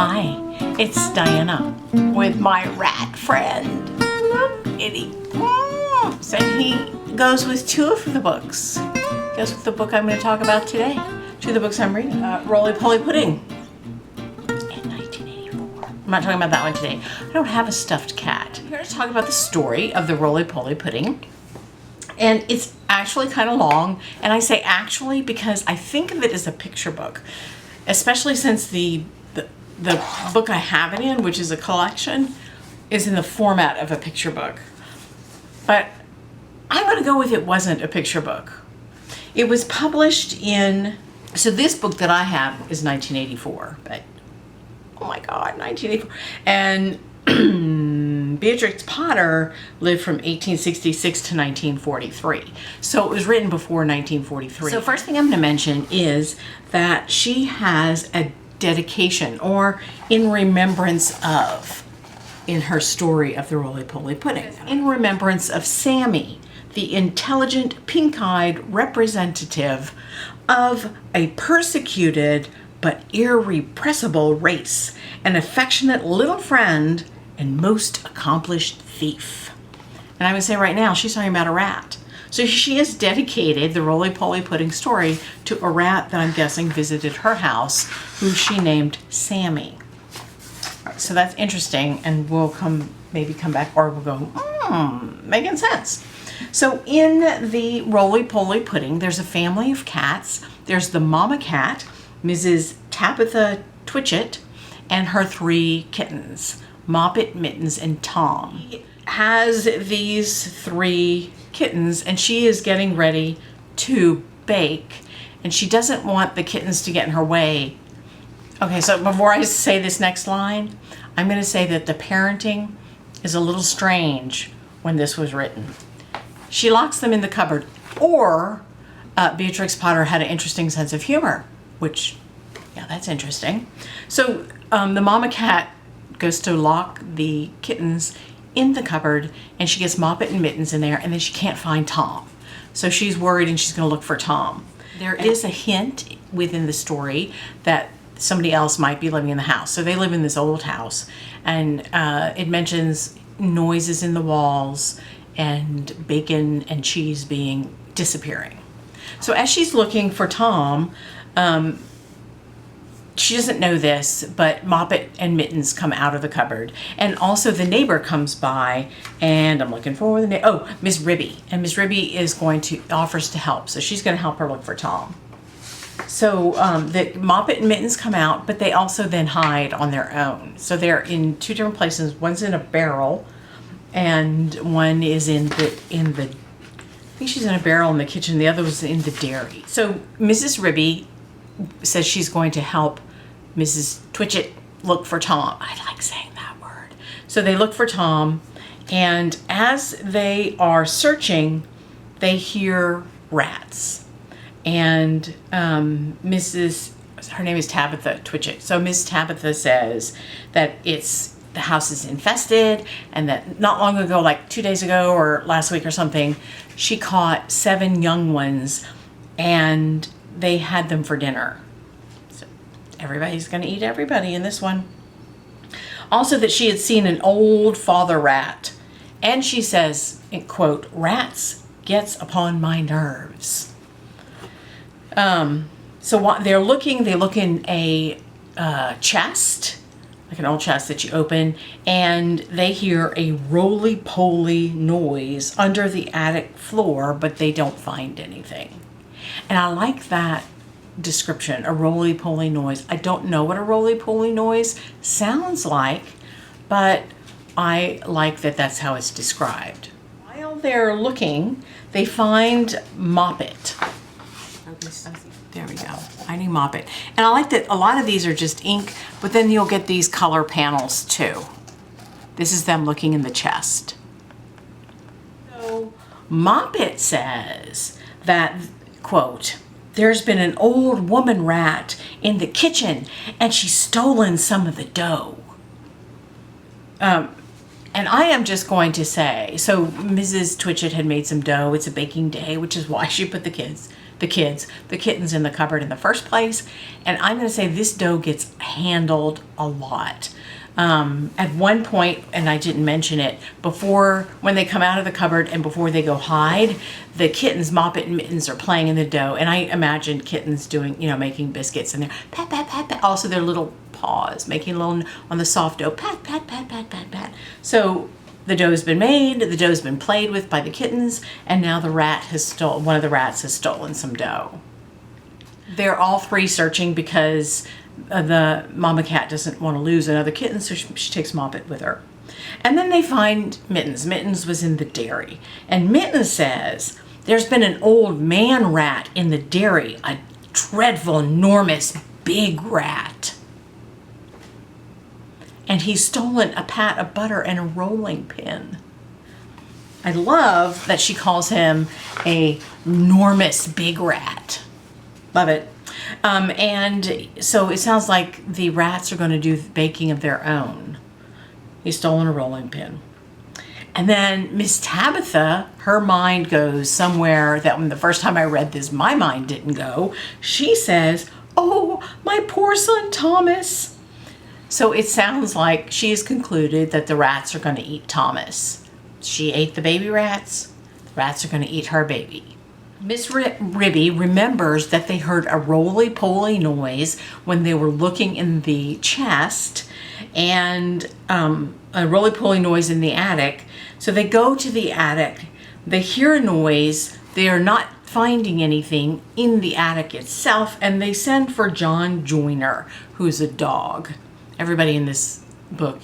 Hi, it's Diana with my rat friend. Look, Kitty. So he goes with two of the books. Goes with the book I'm going to talk about today. Two of the books I'm reading. Roly-Poly Pudding in 1984. I'm not talking about that one today. I don't have a stuffed cat. I'm here to talk about the story of the Roly-Poly Pudding. And it's actually kind of long. And I say actually because I think of it as a picture book. Especially since the book I have it in, which is a collection, is in the format of a picture book. But I'm going to go with it wasn't a picture book. It was published in, so this book that I have is 1984, but oh my God, 1984. And Beatrix Potter lived from 1866 to 1943. So it was written before 1943. So first thing I'm going to mention is that she has a dedication, or in remembrance of, in her story of the Roly-Poly Pudding, in remembrance of Sammy, the intelligent, pink-eyed representative of a persecuted but irrepressible race, an affectionate little friend, and most accomplished thief. And I would say right now, she's talking about a rat. So she has dedicated the Roly-Poly Pudding story to a rat that I'm guessing visited her house, who she named Sammy. So that's interesting, and we'll maybe come back, or we'll go, making sense. So in the Roly-Poly Pudding, there's a family of cats. There's the mama cat, Mrs. Tabitha Twitchit, and her three kittens, Moppet, Mittens, and Tom. She has these three kittens, and she is getting ready to bake, and she doesn't want the kittens to get in her way. Okay, so before I say this next line, I'm going to say that the parenting is a little strange when this was written. She locks them in the cupboard, or Beatrix Potter had an interesting sense of humor, which, yeah, that's interesting. So the mama cat goes to lock the kittens in the cupboard, and she gets Moppet and Mittens in there, and then she can't find Tom. So she's worried, and she's going to look for Tom. There is a hint within the story that somebody else might be living in the house. So they live in this old house, and it mentions noises in the walls and bacon and cheese disappearing. So as she's looking for Tom, she doesn't know this, but Moppet and Mittens come out of the cupboard. And also the neighbor comes by, and I'm looking for the name. Oh, Miss Ribby. And Miss Ribby offers to help. So she's going to help her look for Tom. So the Moppet and Mittens come out, but they also then hide on their own. So they're in two different places. One's in a barrel, and one is in the I think she's in a barrel in the kitchen. The other was in the dairy. So Mrs. Ribby says she's going to help Mrs. Twitchit look for Tom. I like saying that word. So they look for Tom, and as they are searching, they hear rats. And her name is Tabitha Twitchit. So Miss Tabitha says that the house is infested, and that not long ago, like 2 days ago or last week or something, she caught 7 young ones, and they had them for dinner. So everybody's going to eat everybody in this one. Also that she had seen an old father rat, and she says, quote, "Rats gets upon my nerves." So what they look in a chest, like an old chest that you open, and they hear a roly-poly noise under the attic floor, but they don't find anything. And I like that description, a roly-poly noise. I don't know what a roly-poly noise sounds like, but I like that that's how it's described. While they're looking, they find Moppet. There we go, finding Moppet. And I like that a lot of these are just ink, but then you'll get these color panels too. This is them looking in the chest. So Moppet says that, quote, "There's been an old woman rat in the kitchen, and she's stolen some of the dough." And I am just going to say, so Mrs. Twitchit had made some dough. It's a baking day, which is why she put the the kittens in the cupboard in the first place. And I'm going to say this dough gets handled a lot. At one point, and I didn't mention it, when they come out of the cupboard and before they go hide, the kittens, Moppet and Mittens, are playing in the dough. And I imagine kittens doing, making biscuits, and they're pat, pat, pat, pat. Also their little paws, making a little, on the soft dough, pat, pat, pat, pat, pat, pat. So the dough's been made, the dough's been played with by the kittens, and now one of the rats has stolen some dough. They're all three searching because the mama cat doesn't want to lose another kitten, so she takes Moppet with her. And then they find Mittens. Mittens was in the dairy. And Mittens says, there's been an old man rat in the dairy, a dreadful, enormous, big rat. And he's stolen a pat of butter and a rolling pin. I love that she calls him a enormous big rat. Love it. And so it sounds like the rats are going to do baking of their own. He's stolen a rolling pin. And then Miss Tabitha, her mind goes somewhere that when the first time I read this, my mind didn't go. She says, oh, my poor son Thomas. So it sounds like she has concluded that the rats are going to eat Thomas. She ate the baby rats. The rats are going to eat her baby. Miss Ribby remembers that they heard a roly-poly noise when they were looking in the chest, and a roly-poly noise in the attic. So they go to the attic, they hear a noise, they are not finding anything in the attic itself, and they send for John Joyner, who's a dog. Everybody in this book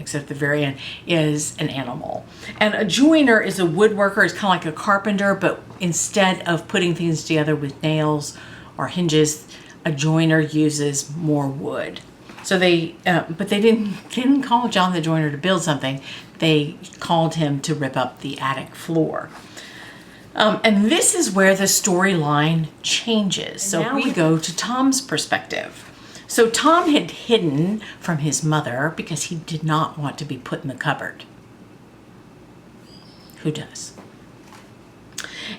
except the very end, is an animal. And a joiner is a woodworker. It's kind of like a carpenter, but instead of putting things together with nails or hinges, a joiner uses more wood. So but they didn't call John the joiner to build something. They called him to rip up the attic floor. And this is where the storyline changes. So now we go to Tom's perspective. So Tom had hidden from his mother because he did not want to be put in the cupboard. Who does?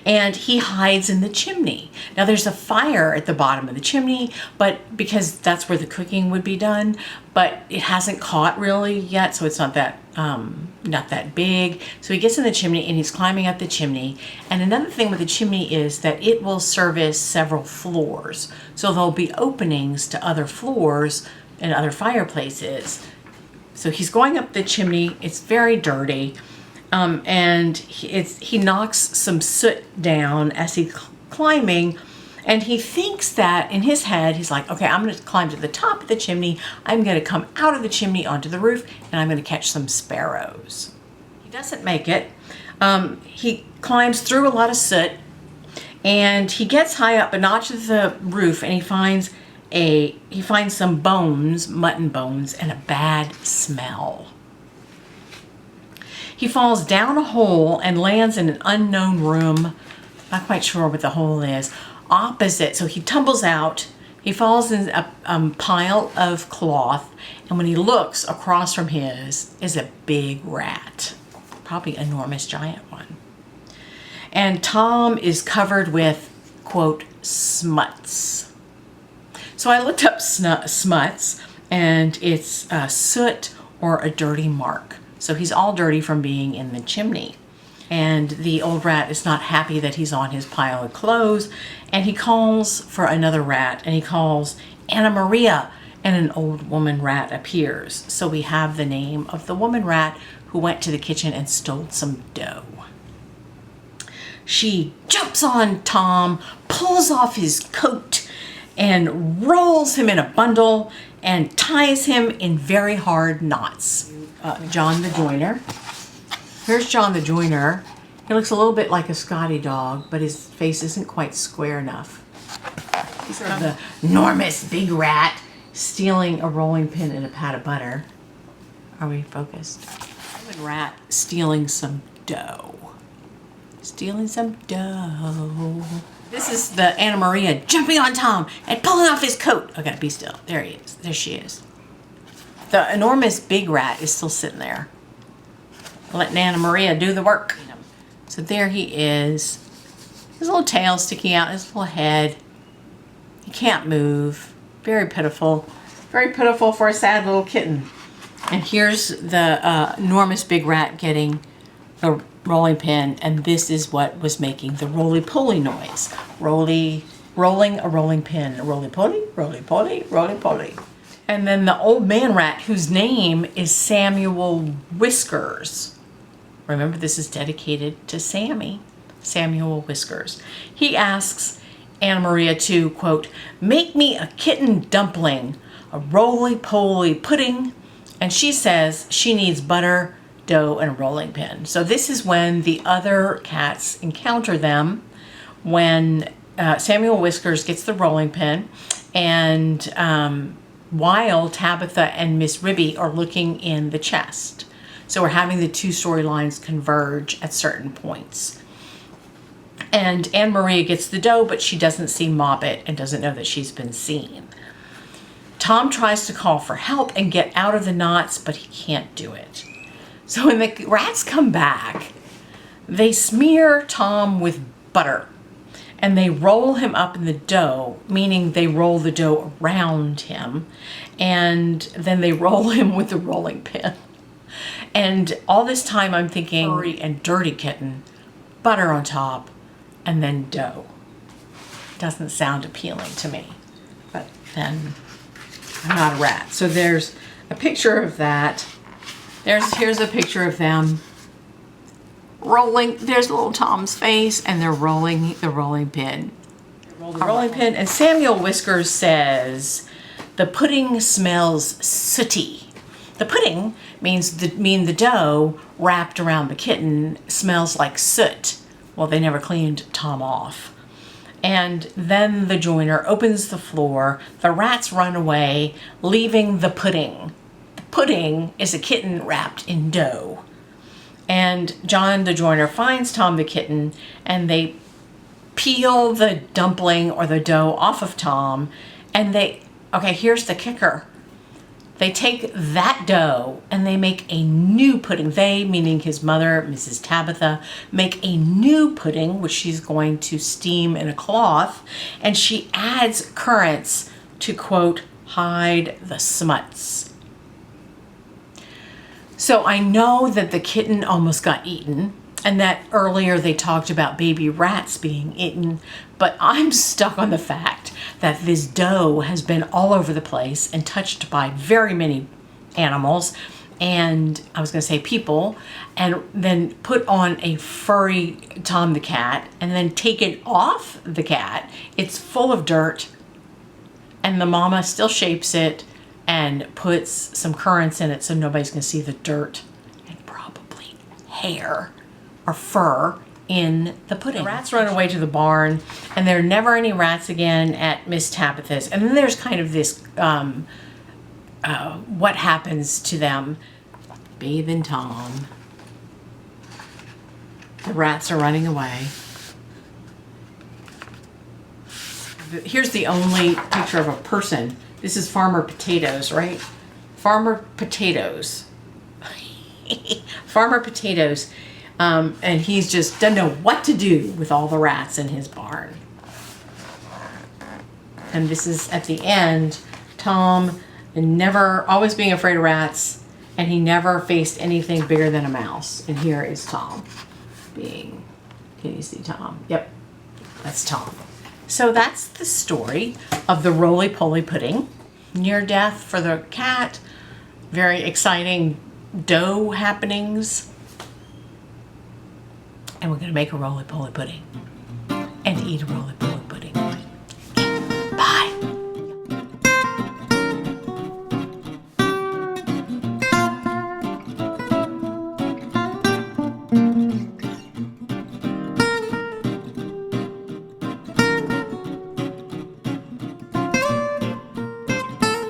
And he hides in the chimney. Now there's a fire at the bottom of the chimney, but because that's where the cooking would be done, but it hasn't caught really yet, so it's not that big. So he gets in the chimney and he's climbing up the chimney. And another thing with the chimney is that it will service several floors. So there'll be openings to other floors and other fireplaces. So he's going up the chimney. It's very dirty. And he knocks some soot down as he's climbing, and he thinks that in his head, he's like, okay, I'm going to climb to the top of the chimney. I'm going to come out of the chimney onto the roof, and I'm going to catch some sparrows. He doesn't make it. He climbs through a lot of soot, and he gets high up, but not to the roof, and he finds some bones, mutton bones, and a bad smell. He falls down a hole and lands in an unknown room. Not quite sure what the hole is. Opposite, so he tumbles out. He falls in a pile of cloth, and when he looks across from his is a big rat, probably an enormous giant one. And Tom is covered with, quote, smuts. So I looked up smuts, and it's soot or a dirty mark. So he's all dirty from being in the chimney. And the old rat is not happy that he's on his pile of clothes, and he calls for another rat, and he calls Anna Maria, and an old woman rat appears. So we have the name of the woman rat who went to the kitchen and stole some dough. She jumps on Tom, pulls off his coat, and rolls him in a bundle and ties him in very hard knots. John the joiner. Here's John the joiner. He looks a little bit like a Scotty dog, but his face isn't quite square enough. He's the enormous big rat stealing a rolling pin and a pat of butter. Are we focused? Rat stealing some dough. Stealing some dough. This is the Anna Maria jumping on Tom and pulling off his coat. I gotta be still. There he is. There she is. The enormous big rat is still sitting there, letting Anna Maria do the work. So there he is. His little tail sticking out, his little head. He can't move. Very pitiful. Very pitiful for a sad little kitten. And here's the enormous big rat getting the rolling pin, and this is what was making the roly-poly noise. Rolling a rolling pin. Roly-poly, roly-poly, roly-poly. And then the old man rat, whose name is Samuel Whiskers. Remember, this is dedicated to Sammy. Samuel Whiskers. He asks Anna Maria to, quote, make me a kitten dumpling, a roly-poly pudding. And she says she needs butter, dough, and a rolling pin. So this is when the other cats encounter them, when Samuel Whiskers gets the rolling pin, and while Tabitha and Miss Ribby are looking in the chest. So we're having the two storylines converge at certain points. And Anne Maria gets the dough, but she doesn't see Moppet and doesn't know that she's been seen. Tom tries to call for help and get out of the knots, but he can't do it. So when the rats come back, they smear Tom with butter and they roll him up in the dough, meaning they roll the dough around him, and then they roll him with the rolling pin. And all this time I'm thinking, furry and dirty kitten, butter on top, and then dough. Doesn't sound appealing to me, but then I'm not a rat. So there's a picture of that. Here's a picture of them rolling. There's little Tom's face, and they're rolling the rolling pin. Roll the rolling pin, and Samuel Whiskers says, the pudding smells sooty. The pudding means the dough wrapped around the kitten smells like soot. Well, they never cleaned Tom off. And then the joiner opens the floor. The rats run away, leaving the pudding. The pudding is a kitten wrapped in dough. And John the joiner finds Tom the kitten, and they peel the dumpling or the dough off of Tom, and okay, here's the kicker. They take that dough and they make a new pudding. They, meaning his mother, Mrs. Tabitha, make a new pudding, which she's going to steam in a cloth, and she adds currants to, quote, hide the smuts. So I know that the kitten almost got eaten, and that earlier they talked about baby rats being eaten, but I'm stuck on the fact that this dough has been all over the place and touched by very many animals, and I was going to say people, and then put on a furry Tom the cat, and then taken off the cat. It's full of dirt, and the mama still shapes it and puts some currants in it so nobody's going to see the dirt and probably hair or fur in the pudding. The rats run away to the barn, and there are never any rats again at Miss Tabitha's. And then there's kind of this, what happens to them. Babe and Tom. The rats are running away. Here's the only picture of a person. This is Farmer Potatoes, right? Farmer Potatoes. Farmer Potatoes. And he's just doesn't know what to do with all the rats in his barn. And this is at the end, Tom always being afraid of rats, and he never faced anything bigger than a mouse. And here is Tom can you see Tom? Yep, that's Tom. So that's the story of the Roly-Poly Pudding. Near death for the cat, very exciting dough happenings. And we're going to make a roly-poly pudding and eat a roly-poly.